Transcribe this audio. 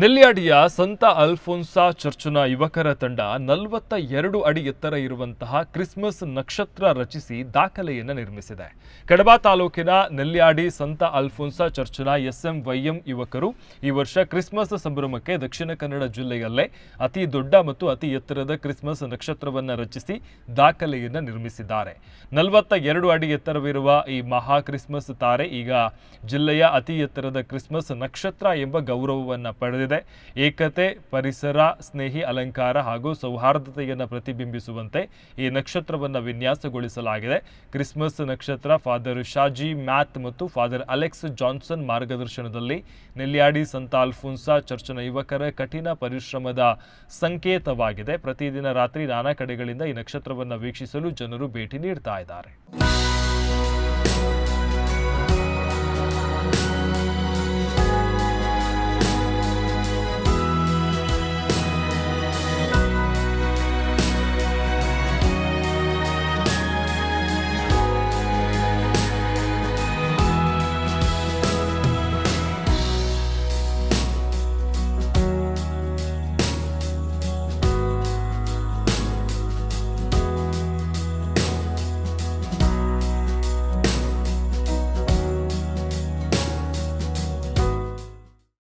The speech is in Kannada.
ನೆಲ್ಯಾಡಿಯ ಸಂತ ಅಲ್ಫೋನ್ಸಾ ಚರ್ಚ್ನ ಯುವಕರ ತಂಡ 42 ಅಡಿ ಎತ್ತರ ಇರುವಂತಹ ಕ್ರಿಸ್ಮಸ್ ನಕ್ಷತ್ರ ರಚಿಸಿ ದಾಖಲೆಯನ್ನು ನಿರ್ಮಿಸಿದೆ. ಕಡಬ ತಾಲೂಕಿನ ನೆಲ್ಯಾಡಿ ಸಂತ ಅಲ್ಫೋನ್ಸಾ ಚರ್ಚ್ನ SMYM ಯುವಕರು ಈ ವರ್ಷ ಕ್ರಿಸ್ಮಸ್ ಸಂಭ್ರಮಕ್ಕೆ ದಕ್ಷಿಣ ಕನ್ನಡ ಜಿಲ್ಲೆಯಲ್ಲೇ ಅತಿ ದೊಡ್ಡ ಮತ್ತು ಅತಿ ಎತ್ತರದ ಕ್ರಿಸ್ಮಸ್ ನಕ್ಷತ್ರವನ್ನು ರಚಿಸಿ ದಾಖಲೆಯನ್ನು ನಿರ್ಮಿಸಿದ್ದಾರೆ. 42 ಅಡಿ ಎತ್ತರವಿರುವ ಈ ಮಹಾ ಕ್ರಿಸ್ಮಸ್ ತಾರೆ ಈಗ ಜಿಲ್ಲೆಯ ಅತಿ ಎತ್ತರದ ಕ್ರಿಸ್ಮಸ್ ನಕ್ಷತ್ರ ಎಂಬ ಗೌರವವನ್ನು ಪಡೆದಿದೆ. ಏಕತೆ, ಪರಿಸರ ಸ್ನೇಹಿ ಅಲಂಕಾರ ಹಾಗೂ ಸೌಹಾರ್ದತೆಯನ್ನು ಪ್ರತಿಬಿಂಬಿಸುವಂತೆ ಈ ನಕ್ಷತ್ರವನ್ನು ವಿನ್ಯಾಸಗೊಳಿಸಲಾಗಿದೆ. ಕ್ರಿಸ್ಮಸ್ ನಕ್ಷತ್ರ ಫಾದರ್ ಶಾಜಿ ಮ್ಯಾಥ್ ಮತ್ತು ಫಾದರ್ ಅಲೆಕ್ಸ್ ಜಾನ್ಸನ್ ಮಾರ್ಗದರ್ಶನದಲ್ಲಿ ನೆಲ್ಯಾಡಿ ಸಂತ ಅಲ್ಫೋನ್ಸಾ ಚರ್ಚ್ನ ಯುವಕರ ಕಠಿಣ ಪರಿಶ್ರಮದ ಸಂಕೇತವಾಗಿದೆ. ಪ್ರತಿದಿನ ರಾತ್ರಿ ನಾನಾ ಕಡೆಗಳಿಂದ ಈ ನಕ್ಷತ್ರವನ್ನು ವೀಕ್ಷಿಸಲು ಜನರು ಭೇಟಿ ನೀಡ್ತಾ ಇದ್ದಾರೆ.